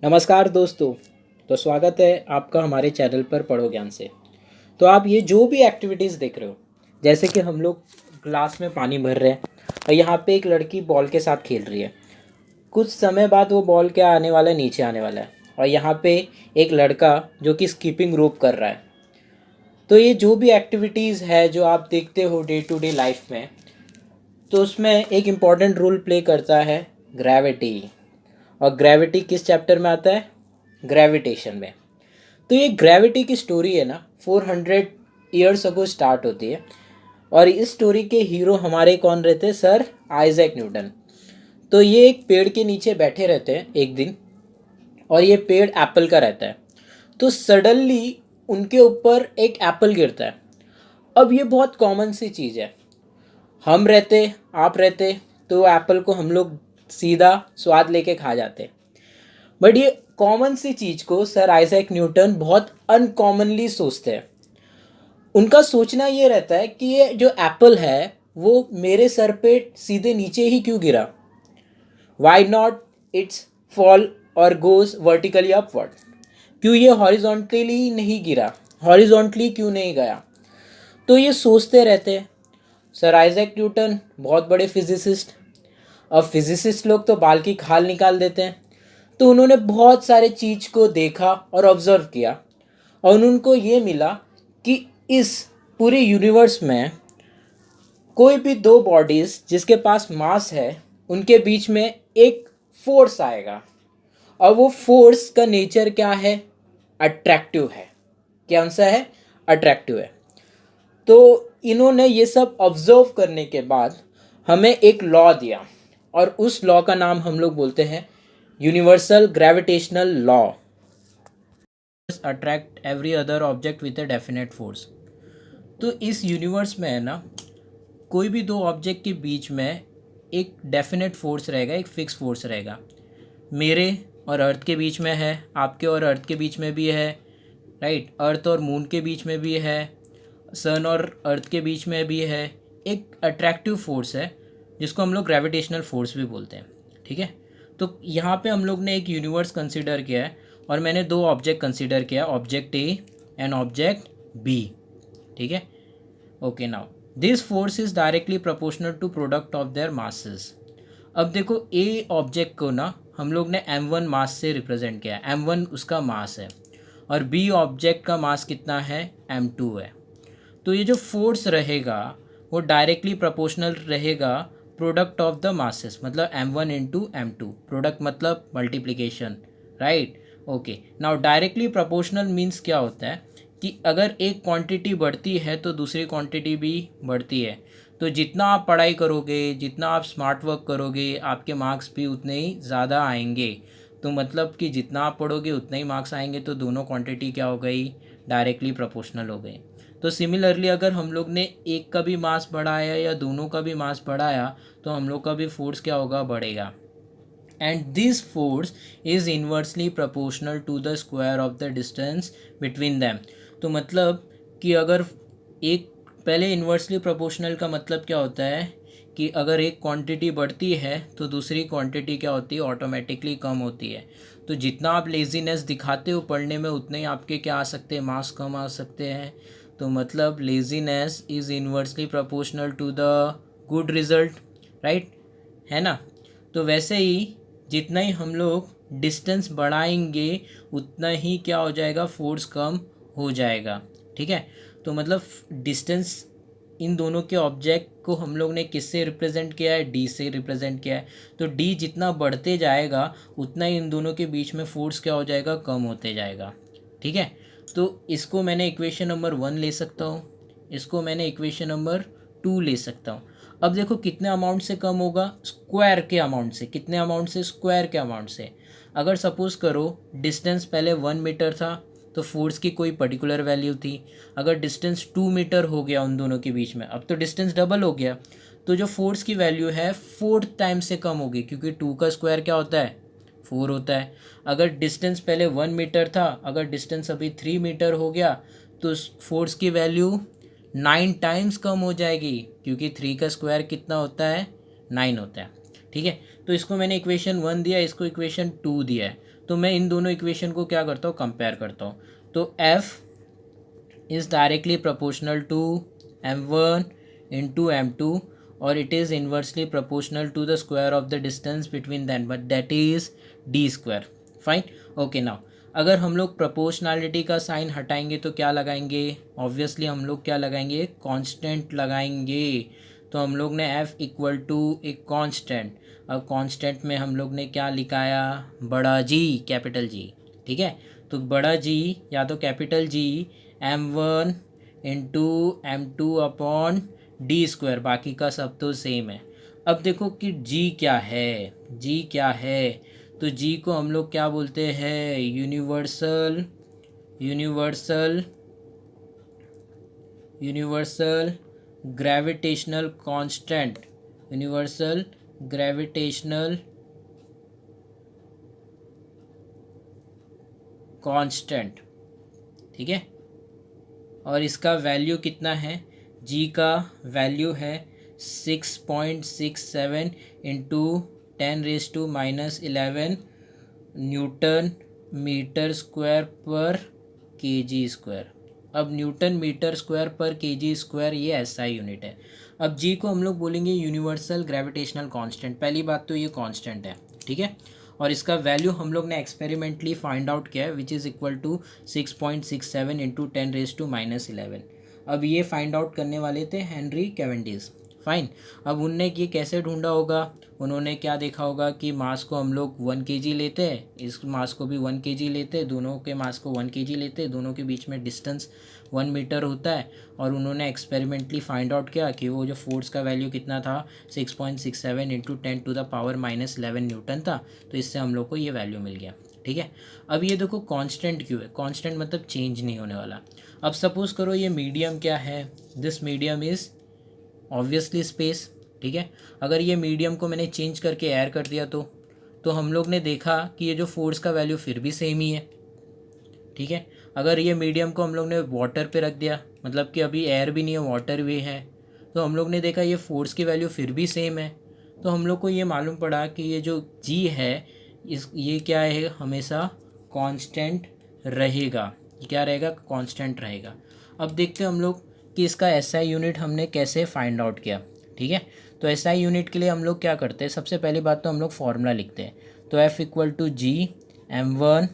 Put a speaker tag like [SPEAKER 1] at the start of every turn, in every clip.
[SPEAKER 1] नमस्कार दोस्तों। तो स्वागत है आपका हमारे चैनल पर पढ़ो ज्ञान से। तो आप ये जो भी एक्टिविटीज़ देख रहे हो, जैसे कि हम लोग ग्लास में पानी भर रहे हैं और यहाँ पे एक लड़की बॉल के साथ खेल रही है। कुछ समय बाद वो बॉल क्या आने वाला है, नीचे आने वाला है। और यहाँ पे एक लड़का जो कि स्कीपिंग रोप कर रहा है। तो ये जो भी एक्टिविटीज़ है जो आप देखते हो डे टू डे लाइफ में, तो उसमें एक इम्पॉर्टेंट रोल प्ले करता है ग्रेविटी। और ग्रेविटी किस चैप्टर में आता है? ग्रेविटेशन में। तो ये ग्रेविटी की स्टोरी है ना, 400 ईयर्स अगो स्टार्ट होती है। और इस स्टोरी के हीरो हमारे कौन रहते हैं? Sir Isaac Newton. तो ये एक पेड़ के नीचे बैठे रहते हैं एक दिन, और ये पेड़ एप्पल का रहता है। तो सडनली उनके ऊपर एक एप्पल गिरता है। अब ये बहुत कॉमन सी चीज़ है, हम रहते, आप रहते, तो एप्पल को हम लोग सीधा स्वाद लेके खा जाते। बट ये कॉमन सी चीज़ को सर आइजैक न्यूटन बहुत अनकॉमनली सोचते हैं। उनका सोचना ये रहता है कि ये जो एप्पल है वो मेरे सर पे सीधे नीचे ही क्यों गिरा, वाई नॉट इट्स फॉल और गोज वर्टिकली अपवर्ड, क्यों ये हॉरिजॉन्टली नहीं गिरा, हॉरिजॉन्टली क्यों नहीं गया। तो ये सोचते रहते हैं। सर आइजैक न्यूटन बहुत बड़े फिजिसिस्ट। अब फिजिसिस्ट लोग तो बाल की खाल निकाल देते हैं। तो उन्होंने बहुत सारे चीज़ को देखा और ऑब्जर्व किया, और उनको ये मिला कि इस पूरे यूनिवर्स में कोई भी दो बॉडीज़ जिसके पास मास है उनके बीच में एक फोर्स आएगा। और वो फोर्स का नेचर क्या है? अट्रैक्टिव है। क्या आंसर है? अट्रैक्टिव है। तो इन्होंने ये सब ऑब्जर्व करने के बाद हमें एक लॉ दिया, और उस लॉ का नाम हम लोग बोलते हैं universal gravitational law. Attract every other object with a definite force. तो इस यूनिवर्स में है ना, कोई भी दो ऑब्जेक्ट के बीच में एक डेफिनेट फोर्स रहेगा, एक फिक्स फोर्स रहेगा। मेरे और अर्थ के बीच में है, आपके और अर्थ के बीच में भी है, राइट। अर्थ और मून के बीच में भी है, सन और अर्थ के बीच में भी है। एक अट्रैक्टिव फोर्स है जिसको हम लोग ग्रेविटेशनल फोर्स भी बोलते हैं, ठीक है। तो यहाँ पे हम लोग ने एक यूनिवर्स कंसिडर किया है, और मैंने दो ऑब्जेक्ट कंसिडर किया, object A and object B, ठीक है। Okay, now this force is directly proportional to product of their masses. अब देखो, ए ऑब्जेक्ट को ना हम लोग ने m1 मास से रिप्रेजेंट किया है, m1 उसका मास है, और बी ऑब्जेक्ट का मास कितना है? m2 है। तो ये जो फोर्स रहेगा वो डायरेक्टली प्रोपोर्शनल रहेगा प्रोडक्ट ऑफ द मासेस, मतलब m1 इंटू m2। प्रोडक्ट मतलब multiplication, right. Okay, now directly proportional means क्या होता है कि अगर एक क्वांटिटी बढ़ती है तो दूसरी क्वांटिटी भी बढ़ती है। तो जितना आप पढ़ाई करोगे, जितना आप स्मार्ट वर्क करोगे, आपके मार्क्स भी उतने ही ज़्यादा आएंगे। तो मतलब कि जितना आप पढ़ोगे उतने ही मार्क्स आएंगे। तो दोनों क्वांटिटी क्या हो गई? डायरेक्टली प्रोपोर्शनल हो गई। तो सिमिलरली अगर हम लोग ने एक का भी मास बढ़ाया या दोनों का भी मास बढ़ाया तो हम लोग का भी फोर्स क्या होगा? बढ़ेगा। And this force is inversely proportional to the square of the distance between them. तो मतलब कि अगर एक, पहले इन्वर्सली प्रोपोर्शनल का मतलब क्या होता है कि अगर एक क्वांटिटी बढ़ती है तो दूसरी क्वांटिटी क्या होती है? ऑटोमेटिकली कम होती है। तो जितना आप लेजीनेस दिखाते हो पढ़ने में उतने ही आपके क्या आ सकते हैं? मार्क्स कम आ सकते हैं। तो मतलब laziness is inversely proportional to the good result, right, है ना। तो वैसे ही जितना ही हम लोग डिस्टेंस बढ़ाएंगे उतना ही क्या हो जाएगा? फोर्स कम हो जाएगा, ठीक है। तो मतलब डिस्टेंस इन दोनों के ऑब्जेक्ट को हम लोग ने किससे रिप्रेजेंट किया है? डी से रिप्रेजेंट किया है। तो डी जितना बढ़ते जाएगा उतना ही इन दोनों के बीच में फोर्स क्या हो जाएगा? कम होते जाएगा, ठीक है। तो इसको मैंने इक्वेशन नंबर 1 ले सकता हूँ, इसको मैंने इक्वेशन नंबर 2 ले सकता हूँ। अब देखो कितने अमाउंट से कम होगा? स्क्वायर के अमाउंट से। कितने अमाउंट से? स्क्वायर के अमाउंट से। अगर सपोज़ करो डिस्टेंस पहले 1 मीटर था तो फोर्स की कोई पर्टिकुलर वैल्यू थी। अगर डिस्टेंस 2 मीटर हो गया उन दोनों के बीच में, अब तो डिस्टेंस डबल हो गया, तो जो फोर्स की वैल्यू है 4 टाइम से कम होगी, क्योंकि 2 का स्क्वायर क्या होता है? 4 होता है। अगर डिस्टेंस पहले 1 मीटर था, अगर डिस्टेंस अभी 3 मीटर हो गया तो फोर्स की वैल्यू 9 टाइम्स कम हो जाएगी, क्योंकि 3 का स्क्वायर कितना होता है? 9 होता है, ठीक है। तो इसको मैंने इक्वेशन 1 दिया, इसको इक्वेशन 2 दिया है। तो मैं इन दोनों इक्वेशन को क्या करता हूँ, कंपेयर करता हूँ। तो F is directly proportional to m1 into m2 और it is inversely proportional to the square of the distance between them, but that is d square. Fine, okay. Now अगर हम लोग प्रोपोर्शनलिटी का साइन हटाएंगे तो क्या लगाएंगे, ऑब्वियसली हम लोग क्या लगाएंगे, कांस्टेंट लगाएंगे। तो हम लोग ने f इक्वल टू एक कांस्टेंट, अब कांस्टेंट में हम लोग ने क्या लिखाया, बड़ा G, कैपिटल G, ठीक है। तो बड़ा G या तो capital G m1 into m2 upon d square, बाकी का सब तो सेम है। अब देखो कि G क्या है, G क्या है, तो G को हम लोग क्या बोलते हैं, universal gravitational constant, universal gravitational constant, ठीक है। और इसका वैल्यू कितना है, G का वैल्यू है 6.67 इंटू 10⁻⁻11 न्यूटन मीटर स्क्वायर पर केजी स्क्वायर। अब न्यूटन मीटर स्क्वायर पर केजी स्क्वायर ये SI यूनिट है। अब G को हम लोग बोलेंगे यूनिवर्सल ग्रेविटेशनल कांस्टेंट, पहली बात तो ये कांस्टेंट है, ठीक है। और इसका वैल्यू हम लोग ने एक्सपेरिमेंटली फाइंड आउट किया है, which is equal to 6.67 into 10⁻⁻11। अब ये फाइंड आउट करने वाले थे हेनरी कैवेंडिश। फाइन, अब उनने ये कैसे ढूंढा होगा, उन्होंने क्या देखा होगा कि मास को हम लोग 1 kg लेते हैं, इस मास को भी 1 kg लेते हैं, दोनों के मास को 1 kg लेते हैं, दोनों के बीच में डिस्टेंस 1 मीटर होता है। और उन्होंने एक्सपेरिमेंटली फाइंड आउट किया कि वो जो फोर्स का वैल्यू कितना था, 6.67 इंटू 10⁻⁻11 न्यूटन था। तो इससे हम लोग को ये वैल्यू मिल गया, ठीक है। अब ये देखो कांस्टेंट क्यों है, कांस्टेंट मतलब चेंज नहीं होने वाला। अब सपोज़ करो ये मीडियम क्या है, this medium is obviously space, ठीक है। अगर ये मीडियम को मैंने चेंज करके एयर कर दिया तो हम लोग ने देखा कि ये जो फोर्स का वैल्यू फिर भी सेम ही है, ठीक है। अगर ये मीडियम को हम लोग ने वाटर पे रख दिया, मतलब कि अभी एयर भी नहीं है वाटर भी है, तो हम लोग ने देखा ये फोर्स की वैल्यू फिर भी सेम है। तो हम लोग को ये मालूम पड़ा कि ये जो G है ये क्या है, हमेशा कांस्टेंट रहेगा। ये क्या रहेगा, कांस्टेंट रहेगा। अब देखते हैं हम लोग कि इसका SI यूनिट हमने कैसे फाइंड आउट किया, ठीक है। तो SI यूनिट के लिए हम लोग क्या करते हैं, सबसे पहली बात तो हम लोग फार्मूला लिखते हैं। तो F equal to G m1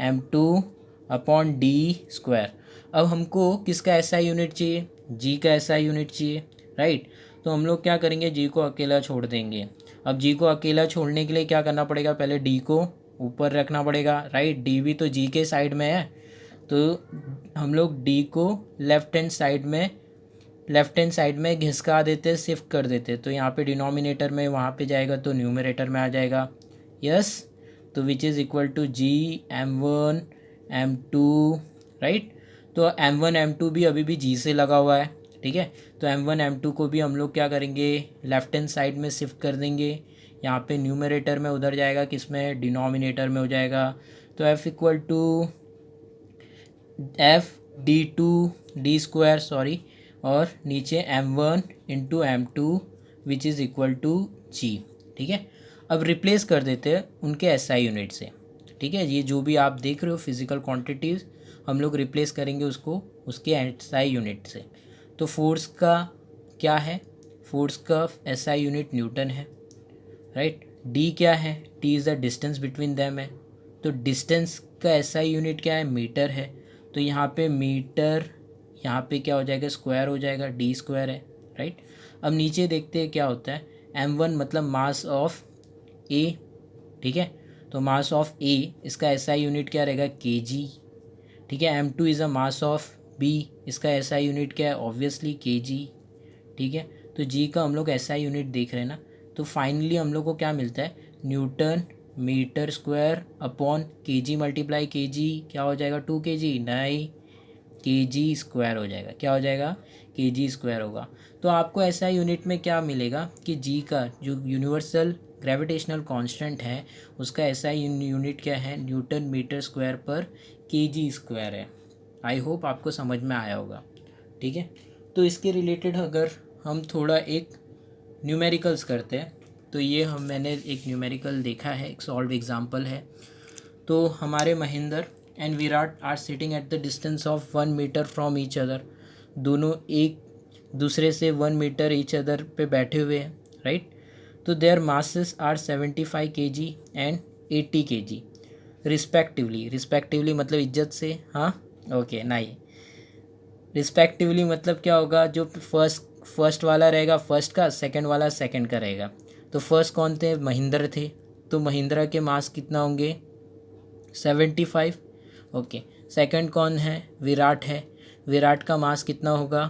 [SPEAKER 1] m2 upon d square. अब हमको किसका SI यूनिट चाहिए, G का SI यूनिट चाहिए, राइट। तो हम लोग क्या करेंगे, G को अकेला छोड़ देंगे। अब G को अकेला छोड़ने के लिए क्या करना पड़ेगा, पहले D को ऊपर रखना पड़ेगा, राइट। D भी तो G के साइड में है, तो हम लोग D को लेफ्ट हैंड साइड में घिसका देते, शिफ्ट कर देते। तो यहाँ पे डिनोमिनेटर में वहाँ पे जाएगा तो न्यूमरेटर में आ जाएगा, यस। तो which is equal to G m1 m2, right. तो m1 m2 भी अभी भी G से लगा हुआ है, ठीक है। तो m1 m2 को भी हम लोग क्या करेंगे, लेफ्ट हैंड साइड में शिफ्ट कर देंगे। यहाँ पे न्यूमरेटर में उधर जाएगा, किस में, डिनोमिनेटर में हो जाएगा। तो F equal to d square sorry, और नीचे m1 into m2 which is equal to G, ठीक है। अब रिप्लेस कर देते हैं उनके SI यूनिट से, ठीक है। ये जो भी आप देख रहे हो फिजिकल क्वांटिटीज़, हम लोग रिप्लेस करेंगे उसको उसके SI यूनिट से। तो फोर्स का क्या है, फोर्स का SI यूनिट न्यूटन है, राइट। D क्या है, T is the distance between them है। तो डिस्टेंस का SI यूनिट क्या है, मीटर है। तो यहाँ पे मीटर, यहाँ पे क्या हो जाएगा, स्क्वायर हो जाएगा, D स्क्वायर है, राइट। अब नीचे देखते हैं क्या होता है, m1 मतलब मास ऑफ A, ठीक है। तो मास ऑफ A, इसका SI यूनिट क्या रहेगा, kg, ठीक है। m2 is a mass of B, इसका SI यूनिट क्या है, ऑब्वियसली kg, ठीक है। तो G का हम लोग SI यूनिट देख रहे हैं ना। तो फाइनली हम लोग को क्या मिलता है, newton metre square upon kg multiply kg क्या हो जाएगा, 2 kg, नहीं, kg स्क्वायर हो जाएगा, क्या हो जाएगा, kg स्क्वायर होगा। तो आपको SI यूनिट में क्या मिलेगा कि G का जो यूनिवर्सल ग्रेविटेशनल कांस्टेंट है उसका SI यूनिट क्या है, न्यूटन मीटर स्क्वायर पर kg स्क्वायर है। आई होप आपको समझ में आया होगा, ठीक है। तो इसके रिलेटेड अगर हम थोड़ा एक न्यूमेरिकल्स करते हैं, तो ये मैंने एक न्यूमेरिकल देखा है, एक सॉल्व एग्जांपल है। तो हमारे Mahendra and Virat are sitting at the distance of 1 metre from each other, दोनों एक दूसरे से 1 मीटर ईच अदर पे बैठे हुए हैं, राइट। तो their masses are 75 kg and 80 kg respectively. Respectively मतलब इज्जत से, हाँ ओके नहीं, रिस्पेक्टिवली मतलब क्या होगा, जो फर्स्ट वाला रहेगा फर्स्ट का, सेकंड वाला सेकंड का रहेगा। तो फर्स्ट कौन थे, महेंद्र थे, तो महेंद्र के मास कितना होंगे 75, ओके। सेकंड कौन है, विराट है, विराट का मास कितना होगा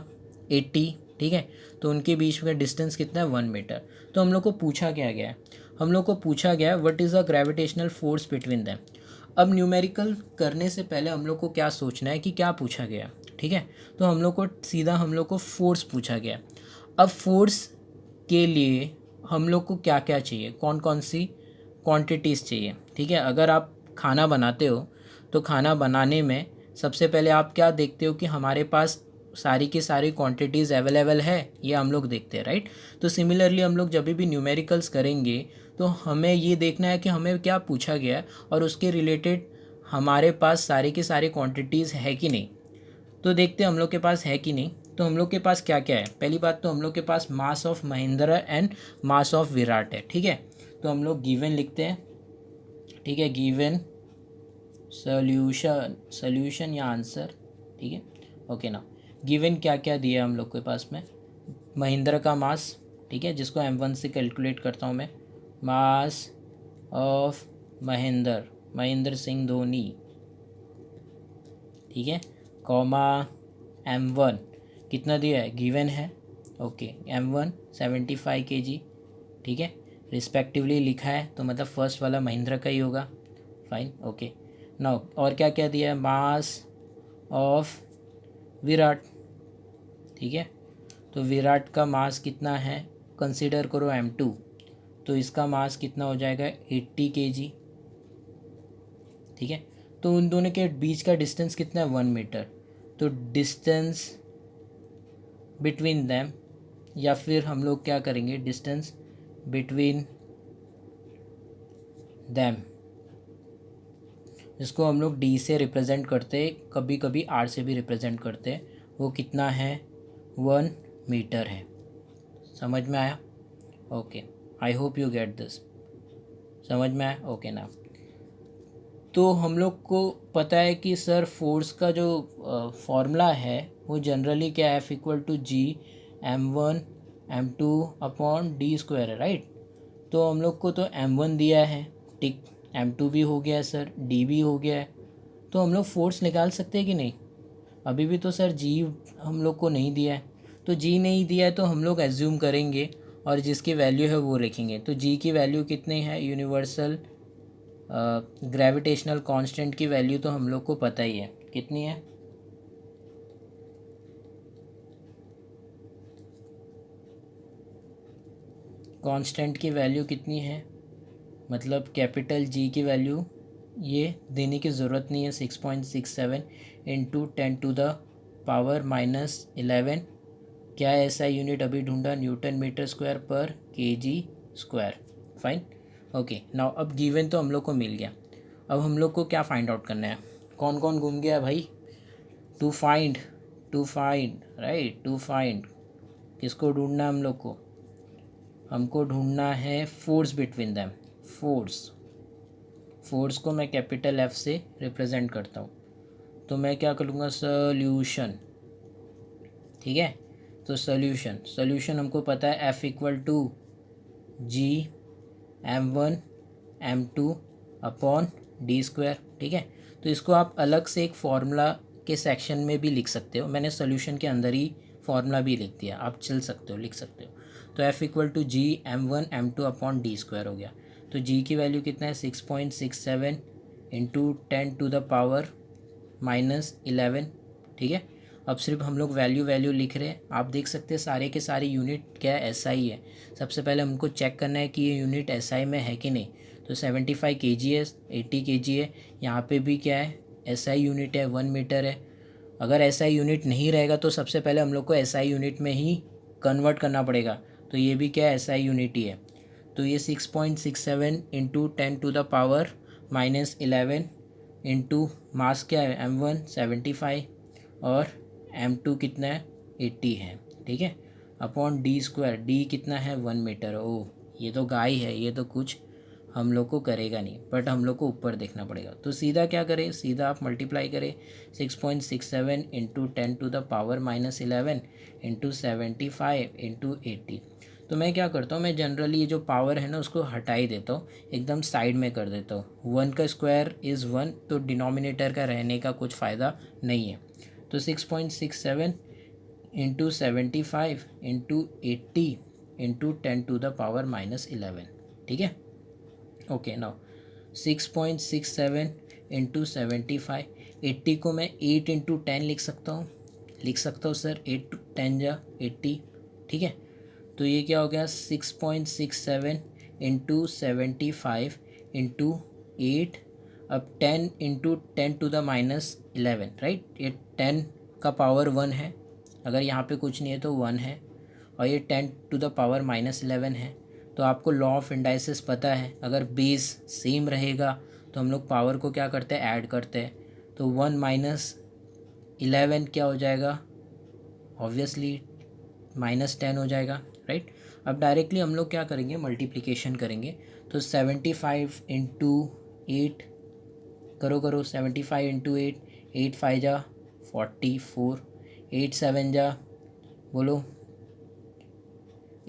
[SPEAKER 1] 80, ठीक है। तो उनके बीच में डिस्टेंस कितना है 1 मीटर। तो हम लोग को पूछा क्या गया है, हम लोग को पूछा गया what is the gravitational force between them. अब न्यूमेरिकल करने से पहले हम लोग को क्या सोचना है कि क्या पूछा गया, ठीक है। तो हम लोग को सीधा हम लोग को फोर्स पूछा गया। अब फोर्स के लिए हम लोग को क्या क्या चाहिए, कौन कौन सी क्वांटिटीज़ चाहिए, ठीक है। अगर आप खाना बनाते हो तो खाना बनाने में सबसे पहले आप क्या देखते हो कि हमारे पास सारी की सारी क्वांटिटीज़ अवेलेबल है, ये हम लोग देखते हैं, राइट। तो सिमिलरली हम लोग जब भी न्यूमेरिकल्स करेंगे तो हमें ये देखना है कि हमें क्या पूछा गया है और उसके रिलेटेड हमारे पास सारी की सारी क्वांटिटीज़ है कि नहीं। तो देखते हैं हम लोग के पास है कि नहीं। तो हम लोग के पास क्या क्या है, पहली बात तो हम लोग के पास mass of Mahendra and mass of Virat है, ठीक है। तो हम लोग गिवन लिखते हैं, ठीक है, गिवन सॉल्यूशन या आंसर, ठीक है, ओके ना। गिवन क्या क्या दिया हम लोग के पास में, महेंद्र का मास, ठीक है, जिसको m1 से कैलकुलेट करता हूँ मैं, मास ऑफ महेंद्र सिंह धोनी, ठीक है, कॉमा m1 कितना दिया है, गिवन है, ओके। m1 75 kg, ठीक है, रिस्पेक्टिवली लिखा है तो मतलब फर्स्ट वाला महेंद्र का ही होगा, फाइन, ओके। नाउ और क्या क्या दिया है, मास ऑफ विराट, ठीक है। तो विराट का मास कितना है, कंसीडर करो m2, तो इसका मास कितना हो जाएगा 80 kg, ठीक है। तो उन दोनों के बीच का डिस्टेंस कितना है 1 मीटर। तो डिस्टेंस बिटवीन दैम, या फिर हम लोग क्या करेंगे, डिस्टेंस बिटवीन दैम, जिसको हम लोग डी से रिप्रेजेंट करते हैं, कभी कभी आर से भी रिप्रेजेंट करते हैं, वो कितना है 1 मीटर है। समझ में आया, okay, I hope you get this, समझ में आया, ओके ना। तो हम लोग को पता है कि सर फोर्स का जो फॉर्मूला है वो जनरली क्या है, F=G m1 m2/d² है, राइट। तो हम लोग को तो m1 दिया है, टिक, m2 भी हो गया है सर, d भी हो गया है। तो हम लोग फोर्स निकाल सकते हैं कि नहीं, अभी भी तो सर g हम लोग को नहीं दिया है। तो g नहीं दिया है तो हम लोग एज्यूम करेंगे और जिसकी वैल्यू है वो लिखेंगे। तो g की वैल्यू कितनी है, यूनिवर्सल ग्रेविटेशनल कांस्टेंट की वैल्यू तो हम लोग को पता ही है कितनी है, कांस्टेंट की वैल्यू कितनी है, मतलब कैपिटल जी की वैल्यू ये देने की ज़रूरत नहीं है, 6.67 इंटू 10⁻⁻11। क्या है ऐसा यूनिट अभी ढूंढा, न्यूटन मीटर स्क्वायर पर KG square, fine, okay. Now अब गिवन तो हम लोग को मिल गया, अब हम लोग को क्या फाइंड आउट करना है, कौन कौन घूम गया भाई, to find right, to find किसको ढूंढना है हम लोग को, हमको ढूंढना है फोर्स बिटवीन दैम। फोर्स को मैं कैपिटल F से रिप्रेजेंट करता हूँ, तो मैं क्या करूँगा, सॉल्यूशन, ठीक है। तो सॉल्यूशन हमको पता है F=G m1 m2/d², ठीक है। तो इसको आप अलग से एक फार्मूला के सेक्शन में भी लिख सकते हो, मैंने सॉल्यूशन के अंदर ही फार्मूला भी लिख दिया, आप चल सकते हो, लिख सकते हो। तो F=G m1 m2/d² हो गया। तो G की वैल्यू कितना है 6.67 इंटू 10⁻⁻11, ठीक है। अब सिर्फ हम लोग वैल्यू लिख रहे हैं, आप देख सकते हैं सारे के सारे यूनिट क्या है, SI है। सबसे पहले हमको चेक करना है कि ये यूनिट SI में है कि नहीं। तो 75 kg है, 80 kg है, यहाँ पे भी क्या है SI यूनिट है, 1 मीटर है। अगर SI यूनिट नहीं रहेगा तो सबसे पहले हम लोग को SI यूनिट में ही कन्वर्ट करना पड़ेगा, तो ये भी क्या है SI यूनिट ही है। तो ये 6.67 इंटू 10⁻⁻ -11 इंटू मास क्या है m1 75 और m2 कितना है 80 है, ठीक है, अपॉन d², d कितना है 1 मीटर। ओ ये तो गाय है, ये तो कुछ हम लोग को करेगा नहीं, बट हम लोग को ऊपर देखना पड़ेगा। तो सीधा क्या करें, सीधा आप मल्टीप्लाई करें 6.67 इंटू 10⁻⁻11 इंटू 75 इंटू 80। तो मैं क्या करता हूँ, मैं जनरली ये जो पावर है ना उसको हटा ही देता हूँ, एकदम साइड में कर देता हूँ। 1 का स्क्वायर इज़ 1, तो डिनोमिनेटर का रहने का कुछ फ़ायदा नहीं है। तो 6.67 इंटू 75 इंटू 80 इंटू 10⁻⁻11, ठीक है। ओके नाउ 6.67 इंटू 75, 80 को मैं 8 इंटू 10 लिख सकता हूँ सर, 8×10 = 80, ठीक है। तो ये क्या हो गया 6.67 इंटू 75 इंटू 8, अब 10 इंटू 10⁻⁻11, राइट। ये 10 का पावर 1 है, अगर यहाँ पे कुछ नहीं है तो 1 है, और ये 10⁻⁻11 है। तो आपको लॉ ऑफ इंडाइसिस पता है, अगर बेस सेम रहेगा तो हम लोग पावर को क्या करते हैं, ऐड करते हैं। तो 1 - 11 क्या हो जाएगा, ऑब्वियसली -10 हो जाएगा, राइट। अब डायरेक्टली हम लोग क्या करेंगे, मल्टीप्लिकेशन करेंगे। तो 75 इंटू 8 करो 75 इंटू 8, 8 5 जा 44, 8 7 जा बोलो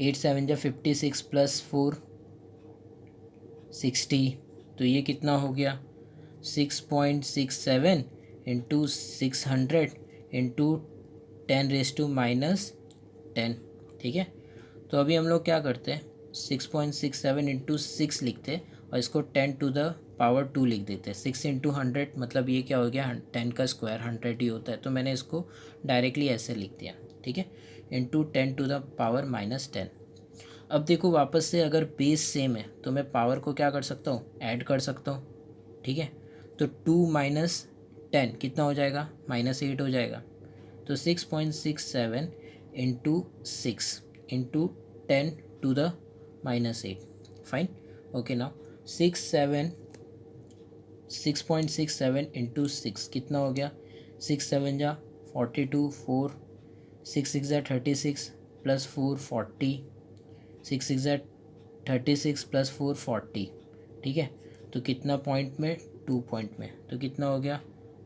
[SPEAKER 1] 8 7 जा 56 प्लस 4 60। तो ये कितना हो गया 6.67 इंटू 600 इंटू 10⁻⁻10, ठीक है। तो अभी हम लोग क्या करते हैं, 6.67 इंटू 6 लिखते हैं और इसको 10⁻2 लिख देते हैं। 6 इंटू 100 मतलब ये क्या हो गया 10 का स्क्वायर 100 ही होता है, तो मैंने इसको डायरेक्टली ऐसे लिख दिया, ठीक है, इंटू 10⁻⁻10। अब देखो वापस से अगर बेस सेम है तो मैं पावर को क्या कर सकता हूँ, ऐड कर सकता हूँ, ठीक है। तो 2 - 10 कितना हो जाएगा, -8 हो जाएगा। तो 6.67 into 6 into 10⁻⁻8, fine. Okay now 6.67 into 6 कितना हो गया, 6 7 जा 42, 4 6 6 जा 36 प्लस 4 40, 6 6 जा 36 प्लस 4 40, ठीक है। तो कितना पॉइंट में, 2 पॉइंट में, तो कितना हो गया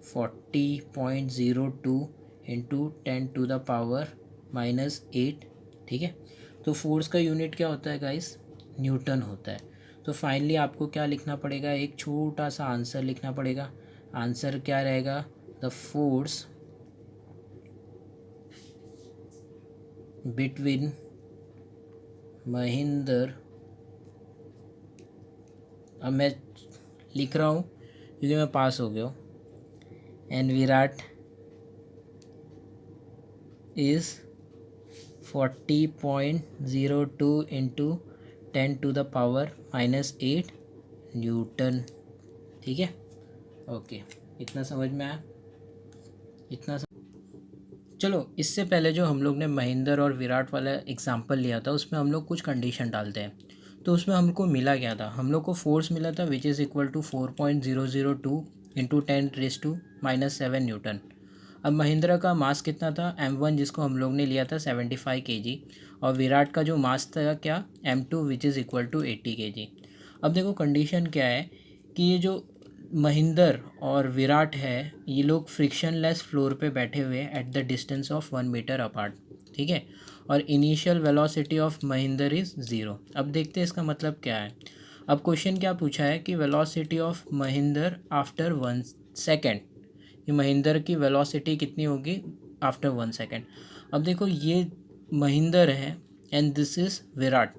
[SPEAKER 1] 40.02 इंटू 10⁻⁻8, ठीक है। तो फोर्स का यूनिट क्या होता है गाइस, न्यूटन होता है। तो फाइनली आपको क्या लिखना पड़ेगा, एक छोटा सा आंसर लिखना पड़ेगा। आंसर क्या रहेगा, द फोर्स बिटवीन महेंद्र, अब मैं लिख रहा हूँ क्योंकि मैं पास हो गया हूँ, and Virat is 40.02 into 10⁻⁻8 Newton, ठीक है। ओके, इतना समझ में आया, चलो इससे पहले जो हम लोग ने महेंद्र और विराट वाला एग्जाम्पल लिया था उसमें हम लोग कुछ कंडीशन डालते हैं। तो उसमें हमको मिला क्या था, हम लोग को फोर्स मिला था which is equal to 4.002 into 10⁻⁻7 newton. अब महेंद्र का मास कितना था, m1 जिसको हम लोग ने लिया था 75 kg, और विराट का जो मास था क्या m2 which is equal to 80 kg। अब देखो कंडीशन क्या है कि ये जो महेंद्र और विराट है ये लोग फ्रिक्शनलेस फ्लोर पे बैठे हुए at the distance of 1 metre apart, ठीक है। और initial velocity of Mahendra is 0। अब देखते हैं इसका मतलब क्या है। अब क्वेश्चन क्या पूछा है कि velocity of Mahendra after 1 second, कि महेंद्र की वेलोसिटी कितनी होगी आफ्टर 1 सेकेंड। अब देखो ये महेंद्र है एंड दिस इज़ विराट,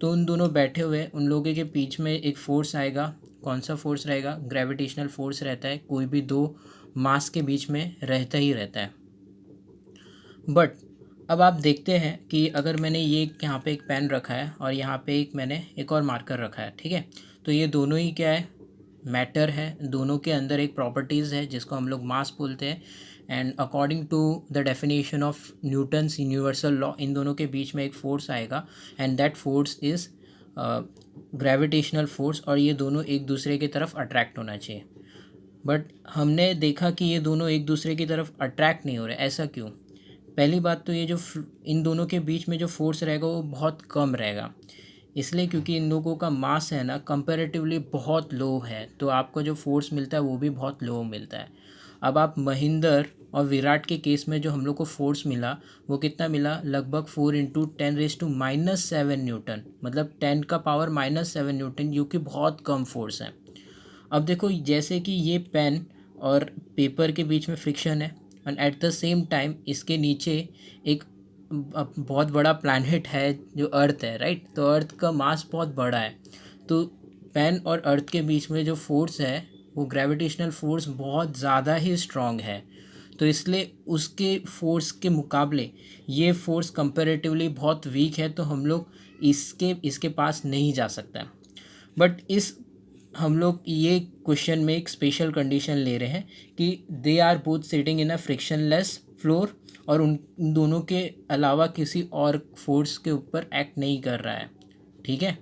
[SPEAKER 1] तो उन दोनों बैठे हुए उन लोगों के बीच में एक फोर्स आएगा। कौन सा फोर्स रहेगा, ग्रेविटेशनल फोर्स रहता है, कोई भी दो मास के बीच में रहता ही रहता है। बट अब आप देखते हैं कि अगर मैंने ये यहाँ पे एक पेन रखा है और यहाँ पे मैंने एक और मार्कर रखा है, ठीक है। तो ये दोनों ही क्या है, मैटर है, दोनों के अंदर एक प्रॉपर्टीज़ है जिसको हम लोग मास बोलते हैं। And according to the definition of Newton's universal law इन दोनों के बीच में एक फोर्स आएगा and that force is gravitational force और ये दोनों एक दूसरे की तरफ अट्रैक्ट होना चाहिए, बट हमने देखा कि ये दोनों एक दूसरे की तरफ अट्रैक्ट नहीं हो रहे। ऐसा क्यों? पहली बात तो ये जो इन दोनों के बीच में जो फोर्स रहेगा वो बहुत कम रहेगा, इसलिए क्योंकि इन लोगों का मास है ना कंपैरेटिवली बहुत लो है, तो आपको जो फोर्स मिलता है वो भी बहुत लो मिलता है। अब आप महेंद्र और विराट के केस में जो हम लोग को फोर्स मिला वो कितना मिला, लगभग 4 × 10⁻⁷ न्यूटन, मतलब 10⁻⁻⁷ जो कि बहुत कम फोर्स है। अब देखो जैसे कि ये पेन और पेपर के बीच में फ्रिक्शन है, and at the same time इसके नीचे एक बहुत बड़ा प्लैनेट है जो अर्थ है, राइट। तो अर्थ का मास बहुत बड़ा है, तो पेन और अर्थ के बीच में जो फोर्स है वो ग्रेविटेशनल फोर्स बहुत ज़्यादा ही स्ट्रॉन्ग है, तो इसलिए उसके फोर्स के मुकाबले ये फोर्स कंपैरेटिवली बहुत वीक है, तो हम लोग इसके पास नहीं जा सकता। बट इस हम लोग ये क्वेश्चन में एक स्पेशल कंडीशन ले रहे हैं कि they are both sitting in a frictionless floor, और उन दोनों के अलावा किसी और फोर्स के ऊपर एक्ट नहीं कर रहा है, ठीक है।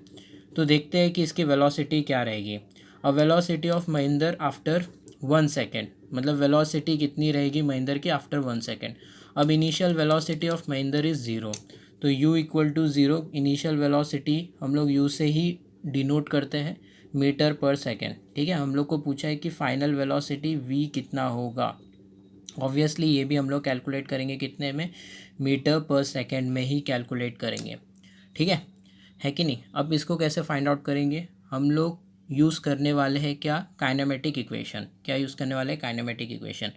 [SPEAKER 1] तो देखते हैं कि इसकी वेलोसिटी क्या रहेगी। अब velocity of Mahendra after 1 second, मतलब वेलोसिटी कितनी रहेगी महेंद्र की आफ्टर 1 सेकेंड। अब initial velocity of Mahendra is zero, तो u equal to zero, initial velocity हम लोग u से ही डिनोट करते हैं, मीटर पर सेकेंड, ठीक है। हम लोग को पूछा है कि फाइनल वेलोसिटी v कितना होगा। ऑब्वियसली ये भी हम लोग कैलकुलेट करेंगे कितने में, मीटर पर सेकेंड में ही कैलकुलेट करेंगे, ठीक है कि नहीं। अब इसको कैसे फाइंड आउट करेंगे, हम लोग यूज़ करने वाले हैं क्या, काइनेमेटिक इक्वेशन। क्या यूज़ करने वाले हैं, kinematic equation.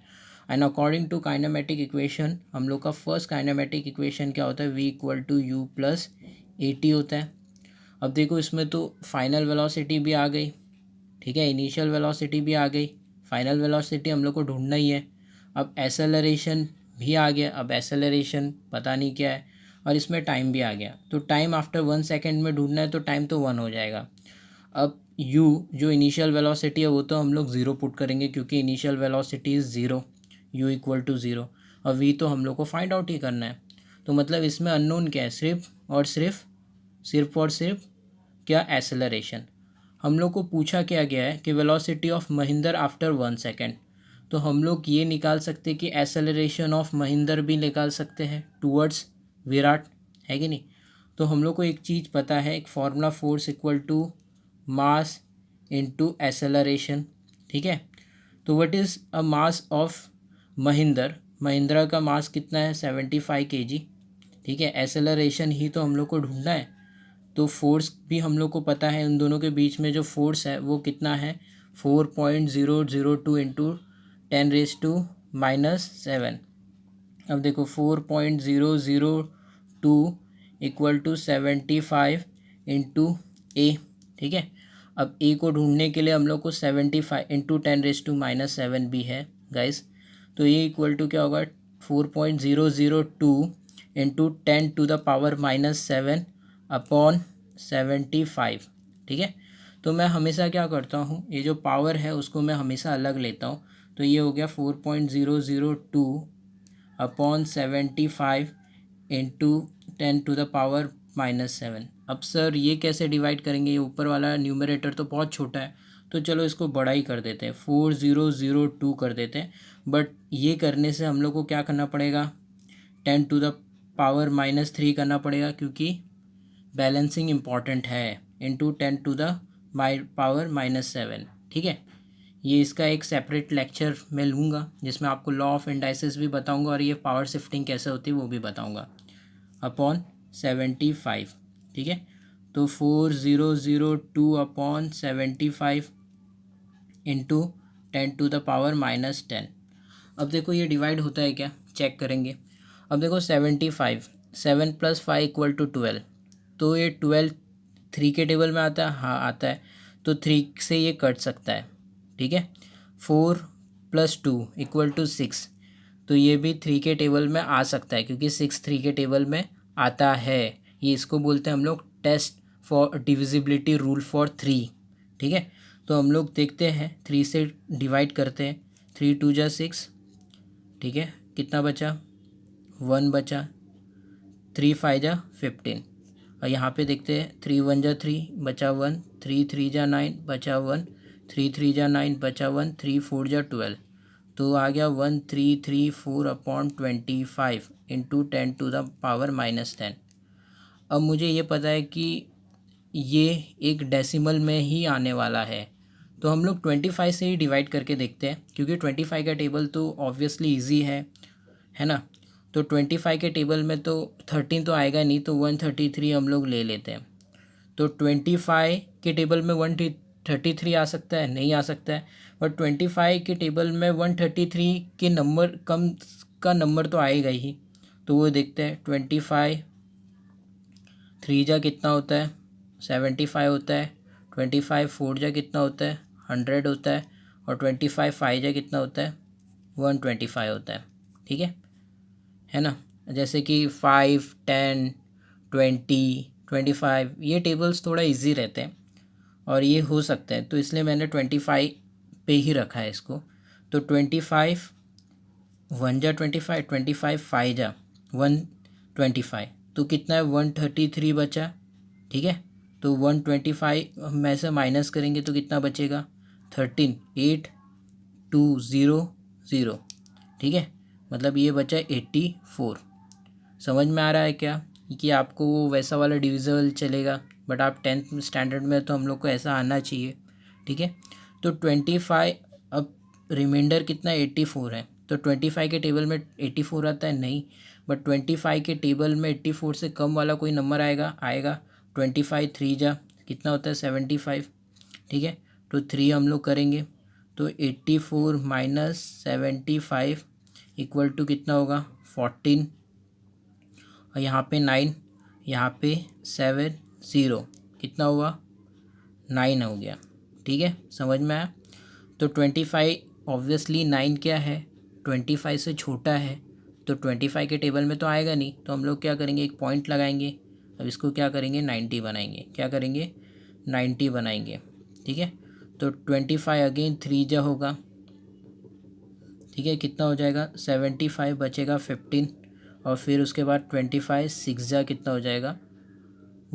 [SPEAKER 1] And according to kinematic equation हम लोग का फर्स्ट काइनेमेटिक इक्वेशन क्या होता है, v equal to u plus a t होता है। अब देखो इसमें तो फाइनल वेलोसिटी भी आ गई, ठीक है, इनिशियल वेलोसिटी भी आ गई, फाइनल वेलोसिटी हम लोग को ढूंढना ही है। अब एसेलरेशन भी आ गया, अब एसेलरेशन पता नहीं क्या है, और इसमें टाइम भी आ गया, तो टाइम आफ्टर 1 सेकेंड में ढूंढना है, तो टाइम तो 1 हो जाएगा। अब u जो इनिशियल वेलोसिटी है वो तो हम लोग ज़ीरो पुट करेंगे, क्योंकि initial velocity is zero, u equal to zero, और v तो हम लोग को फाइंड आउट ही करना है। तो मतलब इसमें अननोन क्या है, सिर्फ और सिर्फ क्या, एसेलरेशन। हम लोग को पूछा क्या गया है कि velocity of Mahendra after 1 second, तो हम लोग ये निकाल सकते कि एसेलरेशन ऑफ महेंद्र भी निकाल सकते हैं टूवर्ड्स विराट, है कि नहीं। तो हम लोग को एक चीज़ पता है, एक formula, force equal to mass into acceleration, ठीक है। तो what is a mass of Mahendra का मास कितना है, 75 kg, ठीक है। एसेलरेशन ही तो हम लोग को ढूंढना है, तो फोर्स भी हम लोग को पता है, उन दोनों के बीच में जो फोर्स है वो कितना है, 4.002 इंटू 10⁻⁻⁷। अब देखो 4.002 इक्वल टू 75 इंटू ए, ठीक है। अब ए को ढूंढने के लिए हम लोग को 75 इंटू 10⁻⁻7 भी है गाइस, तो ए इक्वल टू क्या होगा, 4.002 इंटू 10⁻⁻7 अपॉन 75, ठीक है। तो मैं हमेशा क्या करता हूँ, ये जो पावर है उसको मैं हमेशा अलग लेता हूँ, तो ये हो गया 4.002 अपॉन 75 इंटू 10⁻⁻7। अब सर ये कैसे डिवाइड करेंगे, ये ऊपर वाला न्यूमरेटर तो बहुत छोटा है, तो चलो इसको बड़ा ही कर देते हैं, 4002 कर देते हैं। बट ये करने से हम लोग को क्या करना पड़ेगा, 10⁻³ करना पड़ेगा, क्योंकि बैलेंसिंग इम्पॉर्टेंट है, इंटू 10⁻⁻7, ठीक है। ये इसका एक सेपरेट लेक्चर मैं लूँगा जिसमें आपको लॉ ऑफ इंडाइसिस भी बताऊँगा और ये पावर शिफ्टिंग कैसे होती है वो भी बताऊँगा, अपॉन 75, ठीक है। तो 4002 अपॉन 75 इंटू 10⁻⁻10। अब देखो ये डिवाइड होता है क्या, चेक करेंगे। अब देखो 75, 7 + 5 इक्वल टू 12, तो ये 12 3 के टेबल में आता है, हाँ आता है, तो 3 से ये कट सकता है, ठीक है। 4 + 2 इक्वल टू 6, तो ये भी 3 के टेबल में आ सकता है, क्योंकि 6 3 के टेबल में आता है। ये इसको बोलते हैं हम लोग test for divisibility rule for 3, ठीक है। तो हम लोग देखते हैं 3 से डिवाइड करते हैं, 3 2 = 6, ठीक है। कितना बचा, 1 बचा, 3 5 = 15, और यहाँ पे देखते हैं 3 1 जा 3 बचा 1, 3 3 जा 9 बचा 1, 3 3 जा 9 बचा 1, 3 4 जा 12, तो आ गया 1334/25 इंटू 10⁻⁻10। अब मुझे ये पता है कि ये एक डेसिमल में ही आने वाला है, तो हम लोग 25 से ही डिवाइड करके देखते हैं, क्योंकि 25 का टेबल तो ऑब्वियसली ईजी है ना। तो 25 के टेबल में तो 13 तो आएगा नहीं, तो 133 हम लोग ले लेते हैं। तो 25 के टेबल में 133 आ सकता है, नहीं आ सकता है, बट 25 के टेबल में 133 के नंबर कम का नंबर तो आएगा ही। तो वो देखते हैं 25 3 जा कितना होता है 75 होता है, 25 4 जा कितना होता है 100 होता है, और 25 5 जा कितना होता है 125 होता है। ठीक है ना। जैसे कि 5 10 20 25 ये टेबल्स थोड़ा इजी रहते हैं और ये हो सकता है, तो इसलिए मैंने 25 पे ही रखा है इसको। तो 25 1 जा 25, 25 5 जा 125, तो कितना है 133 बचा। ठीक है, तो 125 में से माइनस करेंगे तो कितना बचेगा 13 8 2 0 0। ठीक है, मतलब ये बचा 84। समझ में आ रहा है क्या कि आपको वो वैसा वाला डिविजिबल चलेगा, बट आप 10th स्टैंडर्ड में तो हम लोग को ऐसा आना चाहिए। ठीक है, तो 25 अब रिमाइंडर कितना 84 है, तो 25 के टेबल में 84 आता है नहीं, बट 25 के टेबल में 84 से कम वाला कोई नंबर आएगा 25 3 जा कितना होता है 75। ठीक है, तो 3 हम लोग करेंगे तो 84 माइनस 75 इक्वल टू कितना होगा 14, और यहाँ पे 9, यहाँ पे 7 0 कितना हुआ 9 हो गया। ठीक है, समझ में आया। तो 25 ऑब्वियसली 9 क्या है 25 से छोटा है, तो 25 के टेबल में तो आएगा नहीं, तो हम लोग क्या करेंगे एक पॉइंट लगाएंगे। अब इसको क्या करेंगे 90 बनाएंगे, क्या करेंगे 90 बनाएंगे। ठीक है, तो 25 अगेन 3 जा होगा। ठीक है, कितना हो जाएगा 75 बचेगा 15, और फिर उसके बाद 25 6 जा कितना हो जाएगा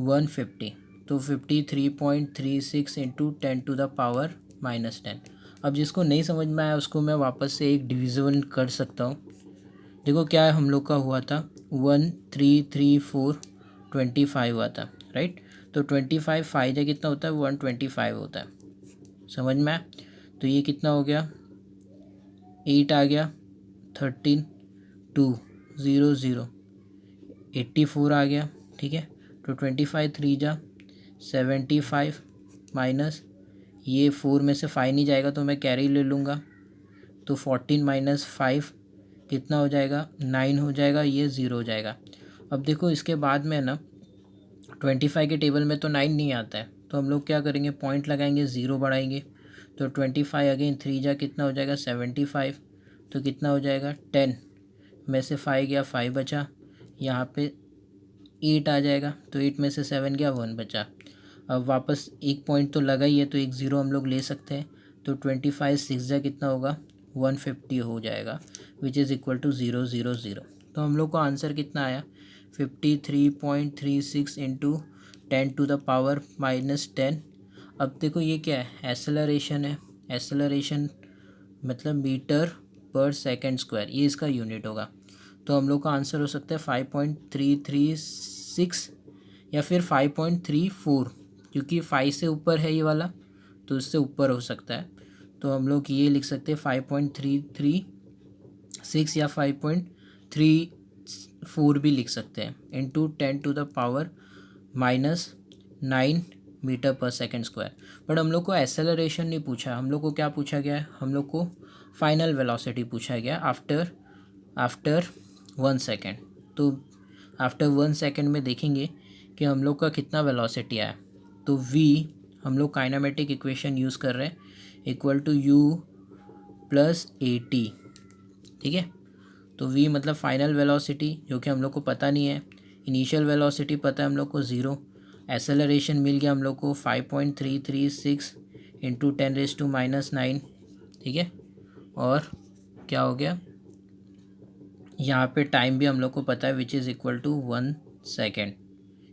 [SPEAKER 1] 150, तो 53.36 इंटू 10⁻⁻10। अब जिसको नहीं समझ में आया उसको मैं वापस से एक डिविज़न कर सकता हूँ। देखो क्या है, हम लोग का हुआ था 1334 25 हुआ था, राइट। तो 25 5 जा कितना होता है 125 होता है। समझ में आया। तो ये कितना हो गया 8 आ गया 13 2 0 0 84 आ गया। ठीक है, तो 25 3 जा 75 माइनस ये 4 में से 5 नहीं जाएगा तो मैं कैरी ले लूँगा, तो 14 माइनस 5 कितना हो जाएगा 9 हो जाएगा, ये 0 हो जाएगा। अब देखो इसके बाद में ना 25 के टेबल में तो 9 नहीं आता है, तो हम लोग क्या करेंगे पॉइंट लगाएंगे 0 बढ़ाएंगे, तो 25 अगेन 3 जा कितना हो जाएगा 75, तो कितना हो जाएगा 10 में से 5 गया 5 बचा, यहाँ पे 8 आ जाएगा, तो 8 में से 7 गया 1 बचा। अब वापस एक पॉइंट तो लगा ही है, तो एक ज़ीरो हम लोग ले सकते हैं, तो 25 6 जा कितना होगा 150 हो जाएगा, विच इज़ इक्वल टू 0 0 0। तो हम लोग को आंसर कितना आया 53.36 इंटू 10⁻⁻10। अब देखो ये क्या है एसेलरेशन है, एसेलरेशन मतलब मीटर पर सेकेंड स्क्वायर, ये इसका यूनिट होगा। तो हम लोग का आंसर हो सकता है 5.336 या फिर 5.34, क्योंकि 5 से ऊपर है ये वाला तो इससे ऊपर हो सकता है। तो हम लोग ये लिख सकते हैं 5.336 या 5.34 भी लिख सकते हैं इंटू 10⁻⁻9 मीटर पर सेकेंड स्क्वायर। बट हम लोग को एसेलरेशन नहीं पूछा, हम लोग को क्या पूछा गया है, हम लोग को फाइनल वेलोसिटी पूछा गया आफ्टर 1 सेकेंड। तो आफ्टर 1 सेकेंड में देखेंगे कि हम लोग का कितना वेलोसिटी आया। तो v हम लोग काइनेमेटिक इक्वेशन यूज़ कर रहे हैं equal to u plus AT। ठीक है, तो v मतलब फाइनल वेलोसिटी जो कि हम लोग को पता नहीं है, इनिशियल वेलोसिटी पता है हम लोग को 0, एसेलरेशन मिल गया हम लोग को 5.336 इंटू 10⁻⁻9। ठीक है, और क्या हो गया यहाँ पे टाइम भी हम लोग को पता है which is equal to 1 second,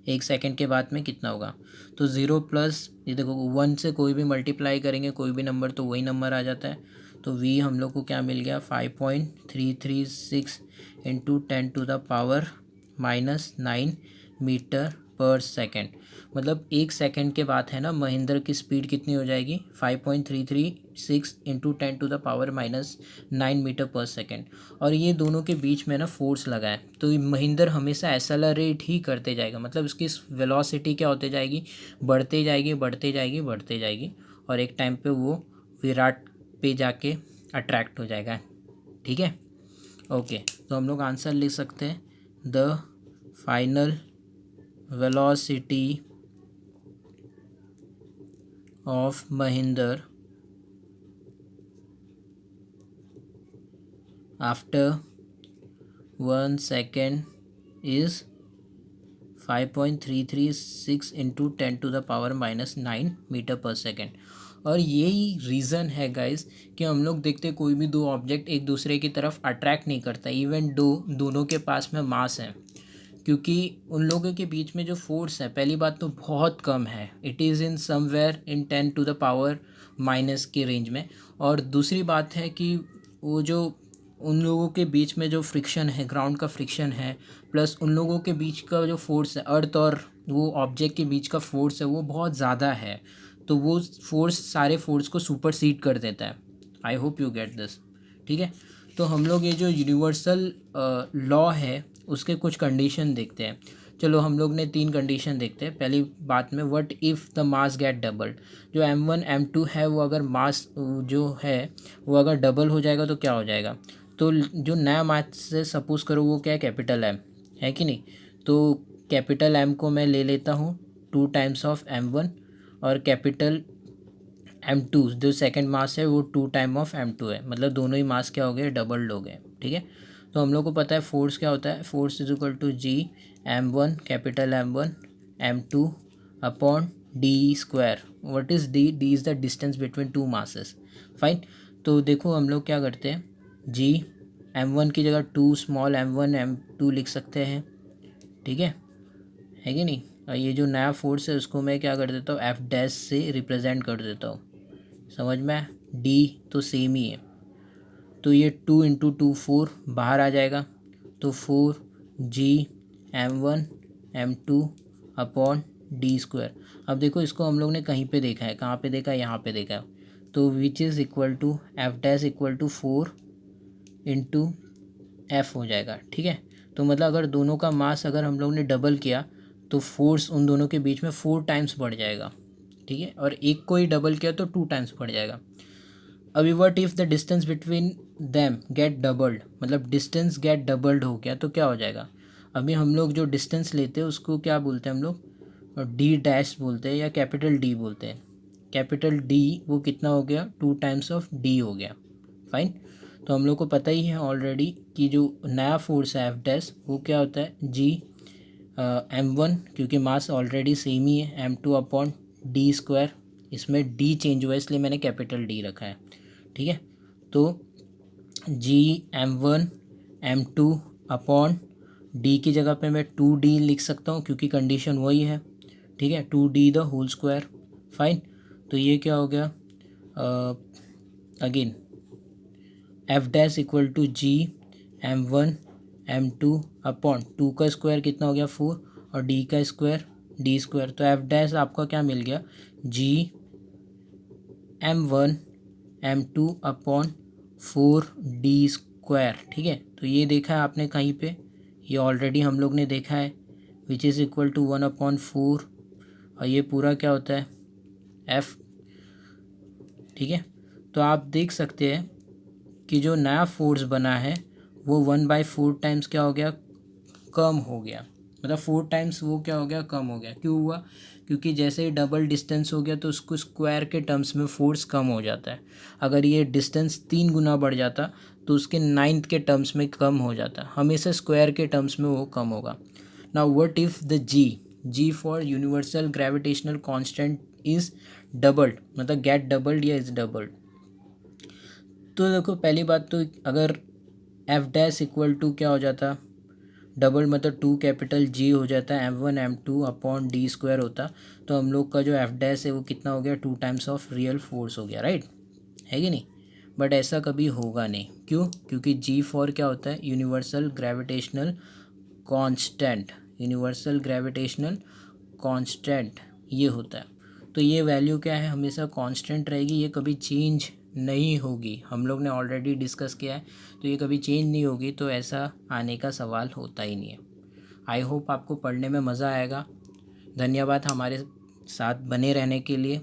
[SPEAKER 1] 1 second के बाद में कितना होगा, तो 0 प्लस ये देखो 1 से कोई भी मल्टीप्लाई करेंगे कोई भी नंबर तो वही नंबर आ जाता है। तो v हम लोग को क्या मिल गया 5.336 इंटू 10⁻⁻9 मीटर पर सेकेंड। मतलब 1 सेकंड के बाद है ना महेंद्र की स्पीड कितनी हो जाएगी 5.336 इंटू 10⁻⁻9 मीटर पर सेकेंड। और ये दोनों के बीच में ना फोर्स लगा है, तो महेंद्र हमेशा एसेलरेट ही करते जाएगा, मतलब उसकी वेलोसिटी क्या होते जाएगी, बढ़ते जाएगी बढ़ते जाएगी बढ़ते जाएगी, और एक टाइम पे वो विराट पे जाके अट्रैक्ट हो जाएगा। ठीक है, ओके। तो हम लोग आंसर लिख सकते हैं the final velocity of Mahinder after 1 second is 5.336 into 10⁻⁻9 metre पर सेकेंड। और यही रीज़न है गाइस कि हम लोग देखते कोई भी दो ऑब्जेक्ट एक दूसरे की तरफ अट्रैक्ट नहीं करता इवन दोनों के पास में मास है, क्योंकि उन लोगों के बीच में जो फोर्स है पहली बात तो बहुत कम है, it is in somewhere in 10⁻⁻- के रेंज में। और दूसरी बात है कि वो जो उन लोगों के बीच में जो फ्रिक्शन है ग्राउंड का फ्रिक्शन है, प्लस उन लोगों के बीच का जो फोर्स है अर्थ और वो ऑब्जेक्ट के बीच का फोर्स है वो बहुत ज़्यादा है, तो वो फोर्स सारे फोर्स को सुपरसीड कर देता है। I hope you get this. ठीक है, तो हम लोग ये जो यूनिवर्सल लॉ है उसके कुछ कंडीशन देखते हैं। चलो हम लोग ने 3 कंडीशन देखते हैं। पहली बात में what if the mass get doubled, जो m1 m2 है वो अगर मास जो है वो अगर डबल हो जाएगा तो क्या हो जाएगा, तो जो नया मास से सपोज करो वो क्या है कैपिटल M है कि नहीं, तो कैपिटल M को मैं ले लेता हूँ 2 टाइम्स ऑफ m1, और कैपिटल m2 जो सेकंड मास है वो 2 टाइम ऑफ m2 है, मतलब दोनों ही मास क्या हो गए डबल्ड हो गए। ठीक है, तो हम लोग को पता है फोर्स क्या होता है, force is equal to g m1 capital m1 m2 upon d square. What is d, d is the distance between two masses. Fine, तो देखो हम लोग क्या करते हैं, g m1 की जगह 2 स्मॉल m1 m2 लिख सकते हैं। ठीक है कि नहीं, और ये जो नया फोर्स है उसको मैं क्या कर देता हूँ एफ डैश से रिप्रेजेंट कर देता हूँ, समझ में, डी तो सेम ही है, तो ये 2 इंटू 2 4 बाहर आ जाएगा, तो 4 जी m1 m2 upon d square. अब देखो इसको हम लोग ने कहीं पे देखा है, कहाँ पे देखा है, यहाँ पे देखा है, तो which is equal to F dash equal to 4 into F हो जाएगा। ठीक है, तो मतलब अगर दोनों का मास अगर हम लोग ने डबल किया तो फोर्स उन दोनों के बीच में 4 टाइम्स बढ़ जाएगा। ठीक है, और एक को ही डबल किया तो 2 टाइम्स बढ़ जाएगा। अभी what if the distance between them get doubled, मतलब डिस्टेंस गेट डबल्ड हो गया तो क्या हो जाएगा। अभी हम लोग जो डिस्टेंस लेते हैं उसको क्या बोलते हैं हम लोग, डी डैश बोलते हैं या कैपिटल डी बोलते हैं। कैपिटल डी वो कितना हो गया 2 टाइम्स ऑफ डी हो गया। फाइन, तो हम लोग को पता ही है ऑलरेडी कि जो नया फोर्स है एफ डैश वो क्या होता है जी m1, क्योंकि मास ऑलरेडी सेम ही है m2 अपॉन डी स्क्वायर, इसमें डी चेंज हुआ है इसलिए मैंने कैपिटल डी रखा है। ठीक है, तो जी m1 m2 अपॉन डी की जगह पे मैं 2d लिख सकता हूँ क्योंकि कंडीशन वही है। ठीक है, 2d the whole square. Fine, तो ये क्या हो गया again F dash equal to G m1 m2 upon 2 का स्क्वायर कितना हो गया 4 और डी का स्क्वायर डी स्क्वायर, तो एफ डैश आपका क्या मिल गया जी m1 m2 upon 4d square. ठीक है, तो ये देखा है आपने कहीं पे, ये ऑलरेडी हम लोग ने देखा है विच इज़ इक्वल टू 1/4, और ये पूरा क्या होता है f। ठीक है, तो आप देख सकते हैं कि जो नया फोर्स बना है वो 1/4 टाइम्स क्या हो गया कम हो गया, मतलब 4 टाइम्स वो क्या हो गया कम हो गया। क्यों हुआ, क्योंकि जैसे ही डबल डिस्टेंस हो गया तो उसको स्क्वायर के टर्म्स में फोर्स कम हो जाता है। अगर ये डिस्टेंस 3 गुना बढ़ जाता तो उसके 9th के टर्म्स में कम हो जाता, हमेशा स्क्वायर के टर्म्स में वो कम होगा। Now what if the G for universal gravitational constant is doubled, मतलब गेट डबल्ड या इज़ डबल्ड। तो देखो पहली बात तो अगर एफ डैश इक्वल टू क्या हो जाता डबल मतलब 2 कैपिटल जी हो जाता है M1 M2 upon d square होता, तो हम लोग का जो एफ डैश है वो कितना हो गया 2 टाइम्स ऑफ रियल फोर्स हो गया, राइट है कि नहीं। बट ऐसा कभी होगा नहीं, क्यों, क्योंकि जी फॉर क्या होता है universal gravitational constant, universal gravitational constant ये होता है। तो ये वैल्यू क्या है हमेशा कांस्टेंट रहेगी, ये कभी चेंज नहीं होगी, हम लोग ने ऑलरेडी डिस्कस किया है, तो ये कभी चेंज नहीं होगी, तो ऐसा आने का सवाल होता ही नहीं है। आई होप आपको पढ़ने में मज़ा आएगा। धन्यवाद हमारे साथ बने रहने के लिए।